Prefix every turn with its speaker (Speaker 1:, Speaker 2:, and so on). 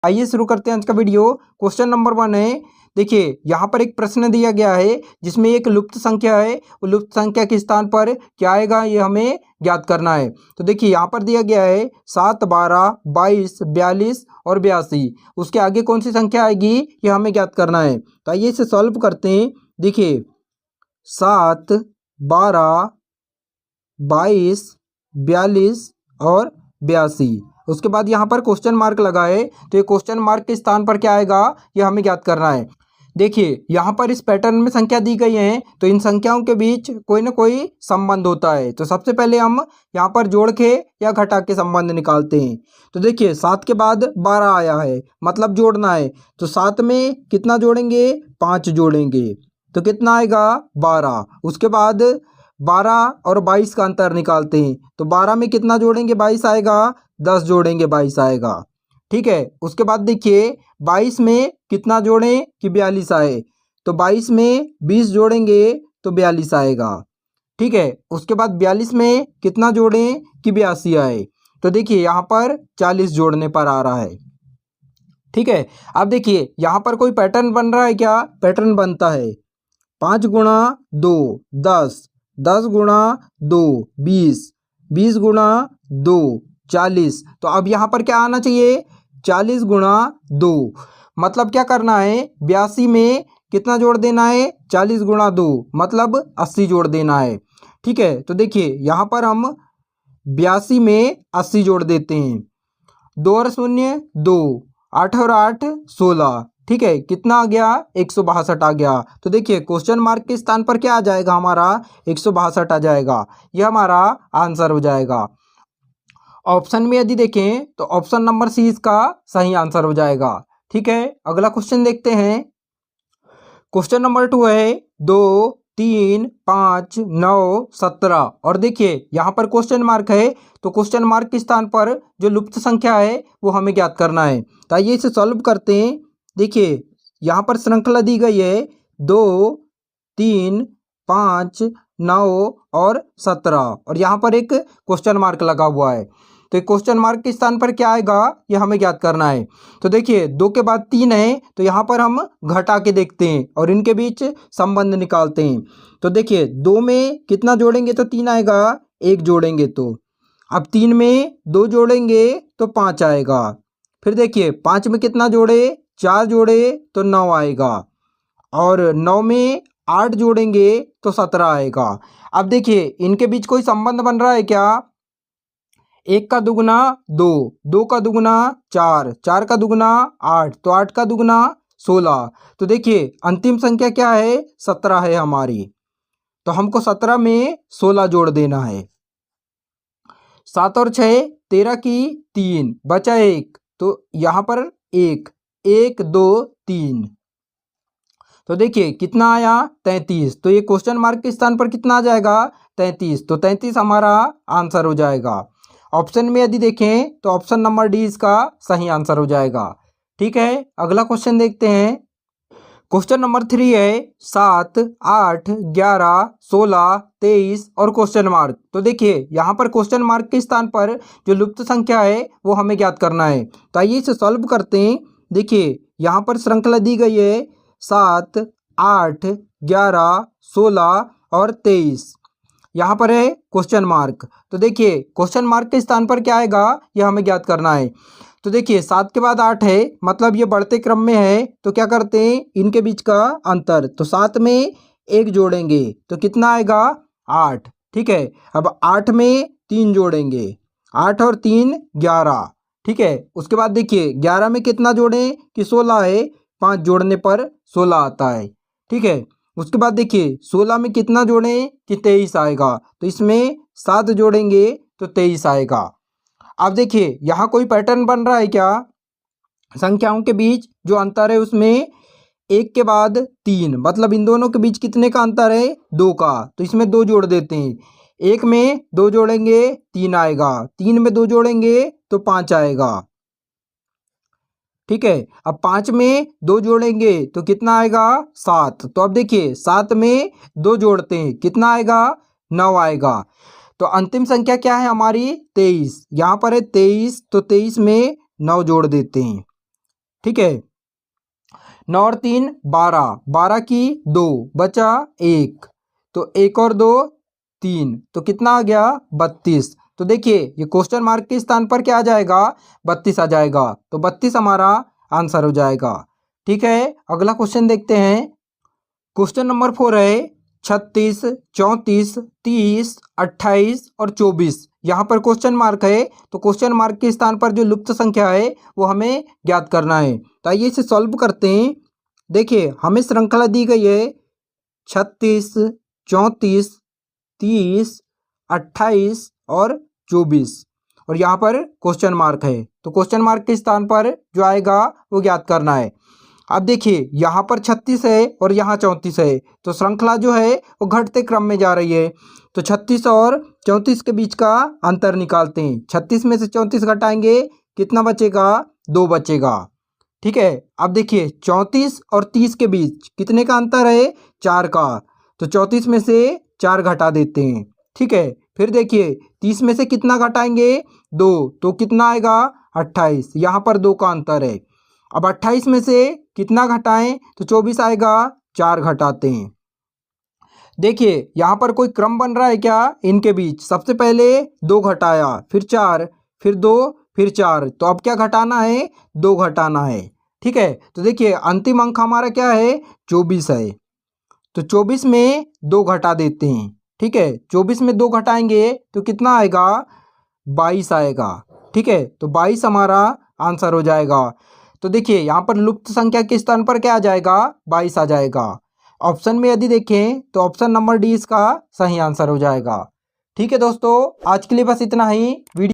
Speaker 1: आइए शुरू करते हैं आज का वीडियो। क्वेश्चन नंबर 1 है। देखिए यहाँ पर एक प्रश्न दिया गया है जिसमें एक लुप्त संख्या है, वो लुप्त संख्या के स्थान पर क्या आएगा ये हमें ज्ञात करना है। तो देखिए यहाँ पर दिया गया है 7, 12, 22, 42 और 82। उसके आगे कौन सी संख्या आएगी ये हमें ज्ञात करना है। तो आइए इसे सॉल्व करते हैं। देखिए 7, 12, 22, 42 और 82। उसके बाद यहाँ पर क्वेश्चन मार्क लगा है, तो ये क्वेश्चन मार्क के स्थान पर क्या आएगा ये हमें ज्ञात करना है। देखिए यहाँ पर इस पैटर्न में संख्या दी गई है, तो इन संख्याओं के बीच कोई ना कोई संबंध होता है। तो सबसे पहले हम यहाँ पर जोड़ के या घटा के संबंध निकालते हैं। तो देखिए 7 के बाद 12 आया है, मतलब जोड़ना है। तो 7 में कितना जोड़ेंगे, 5 जोड़ेंगे तो कितना आएगा 12। उसके बाद 12 और 22 का अंतर निकालते हैं। तो 12 में कितना जोड़ेंगे, 22 आएगा, 10 जोड़ेंगे 22 आएगा। ठीक है। उसके बाद देखिए 22 में कितना जोड़ें कि 42 आए। तो 22 में 20 जोड़ेंगे तो 42 आएगा। ठीक है। उसके बाद 42 में कितना जोड़ें कि 82 आए। तो देखिए यहाँ पर 40 जोड़ने पर आ रहा है। ठीक है। अब देखिए यहाँ पर कोई पैटर्न बन रहा है क्या, पैटर्न बनता है। 5 गुणा 2 10, 10 गुणा 2 20, 20 गुणा 2 40। तो अब यहाँ पर क्या आना चाहिए, 40 गुणा 2। मतलब क्या करना है, 82 में कितना जोड़ देना है, 40 गुणा 2 मतलब 80 जोड़ देना है। ठीक है। तो देखिए यहाँ पर हम 82 में 80 जोड़ देते हैं। 2 और 0 2, 8 और 8 16। ठीक है। कितना आ गया, 162 आ गया। तो देखिए क्वेश्चन मार्क के स्थान पर क्या आ जाएगा, हमारा 162 आ जाएगा। यह हमारा आंसर हो जाएगा। ऑप्शन में यदि देखें तो ऑप्शन नंबर सी इसका सही आंसर हो जाएगा। ठीक है। अगला क्वेश्चन देखते हैं। क्वेश्चन नंबर 2 है 2, 3, 5, 9, 17। और देखिए यहाँ पर क्वेश्चन मार्क है, तो क्वेश्चन मार्क के स्थान पर जो लुप्त संख्या है वो हमें ज्ञात करना है। तो आइए इसे सॉल्व करते हैं। देखिए यहाँ पर श्रृंखला दी गई है 2, 3, 5, 9 और 17 और यहाँ पर एक क्वेश्चन मार्क लगा हुआ है। तो एक क्वेश्चन मार्क के स्थान पर क्या आएगा ये हमें ज्ञात करना है। तो देखिए 2 के बाद 3 है, तो यहाँ पर हम घटा के देखते हैं और इनके बीच संबंध निकालते हैं। तो देखिए 2 में कितना जोड़ेंगे तो 3 आएगा, 1 जोड़ेंगे तो। अब 3 में 2 जोड़ेंगे तो 5 आएगा। फिर देखिए 5 में कितना जोड़े, 4 जोड़े तो 9 आएगा। और 9 में 8 जोड़ेंगे तो 17 आएगा। अब देखिए इनके बीच कोई संबंध बन रहा है क्या, 1 का दुगुना 2, 2 का दुगुना 4, 4 का दुगुना 8, तो 8 का दुगुना 16। तो देखिए अंतिम संख्या क्या है, 17 है हमारी। तो हमको 17 में 16 जोड़ देना है। 7 और 6 13 की 3 बचा 1, तो यहाँ पर 1 1 2 3। तो देखिए कितना आया 33। तो ये क्वेश्चन मार्क के स्थान पर कितना आ जाएगा, 33। तो 33 हमारा आंसर हो जाएगा। ऑप्शन में यदि देखें तो ऑप्शन नंबर डी इसका सही आंसर हो जाएगा। ठीक है। अगला क्वेश्चन देखते हैं। क्वेश्चन नंबर 3 है 7, 8, 11, 16, 23 और क्वेश्चन मार्क। तो देखिए यहाँ पर क्वेश्चन मार्क के स्थान पर जो लुप्त संख्या है वो हमें ज्ञात करना है। तो आइए इसे सॉल्व करते हैं। देखिए यहाँ पर श्रृंखला दी गई है 7, 8, 11, 16 और 23। यहाँ पर है क्वेश्चन मार्क। तो देखिए क्वेश्चन मार्क के स्थान पर क्या आएगा यह हमें ज्ञात करना है। तो देखिए 7 के बाद 8 है, मतलब ये बढ़ते क्रम में है। तो क्या करते हैं, इनके बीच का अंतर, तो 7 में 1 जोड़ेंगे तो कितना आएगा 8। ठीक है। अब 8 में 3 जोड़ेंगे, 8 और 3 11। ठीक है। उसके बाद देखिए 11 में कितना जोड़ें कि 16 है, 5 जोड़ने पर 16 आता है। ठीक है। उसके बाद देखिए 16 में कितना जोड़ें कि 23 आएगा। तो इसमें 7 जोड़ेंगे तो 23 आएगा। अब देखिए यहाँ कोई पैटर्न बन रहा है क्या, संख्याओं के बीच जो अंतर है उसमें 1 के बाद 3, मतलब इन दोनों के बीच कितने का अंतर है, 2 का। तो इसमें 2 जोड़ देते हैं। 1 में 2 जोड़ेंगे 3 आएगा, 3 में 2 जोड़ेंगे तो 5 आएगा। ठीक है। अब 5 में 2 जोड़ेंगे तो कितना आएगा 7। तो अब देखिए 7 में 2 जोड़ते हैं, कितना आएगा 9 आएगा। तो अंतिम संख्या क्या है हमारी 23। यहाँ पर है 23, तो 23 में 9 जोड़ देते हैं। ठीक है। 9 और 3 12, 12 की 2 बचा 1, तो 1 और 2 3, तो कितना आ गया 32। तो देखिए ये क्वेश्चन मार्क के स्थान पर क्या आ जाएगा 32 आ जाएगा, तो 32 हमारा आंसर हो जाएगा। ठीक है, अगला क्वेश्चन देखते हैं। क्वेश्चन नंबर 4 है 36, 34, 30, 28 और 24। यहाँ पर क्वेश्चन मार्क है, तो क्वेश्चन मार्क के स्थान पर जो लुप्त संख्या है वो हमें ज्ञात करना है। तो आइए इसे सॉल्व करते हैं। देखिए हमें श्रृंखला दी गई है 36, 34, 30, 28 और 24, और यहाँ पर क्वेश्चन मार्क है, तो क्वेश्चन मार्क के स्थान पर जो आएगा वो ज्ञात करना है। अब देखिए यहाँ पर 36 है और यहाँ 34 है, तो श्रृंखला जो है वो घटते क्रम में जा रही है। तो 36 और 34 के बीच का अंतर निकालते हैं। 36 में से 34 घटाएंगे, कितना बचेगा 2 बचेगा। ठीक है, अब देखिए 34 और 30 के बीच कितने का अंतर है 4 का, तो 34 में से 4 घटा देते हैं। ठीक है, फिर देखिए 30 में से कितना घटाएंगे 2, तो कितना आएगा 28, यहाँ पर 2 का अंतर है। अब 28 में से कितना घटाएं, तो 24 आएगा, 4 घटाते हैं। देखिए यहाँ पर कोई क्रम बन रहा है क्या इनके बीच, सबसे पहले 2 घटाया, फिर 4, फिर 2, फिर 4, तो अब क्या घटाना है 2 घटाना है। ठीक है, तो देखिए अंतिम अंक हमारा क्या है 24 है, तो 24 में 2 घटा देते हैं। ठीक है, 24 में 2 घटाएंगे तो कितना आएगा 22 आएगा। ठीक है, तो 22 हमारा आंसर हो जाएगा। तो देखिए यहाँ पर लुप्त संख्या के स्थान पर क्या आ जाएगा 22 आ जाएगा। ऑप्शन में यदि देखें तो ऑप्शन नंबर डी इसका सही आंसर हो जाएगा। ठीक है दोस्तों, आज के लिए बस इतना ही। वीडियो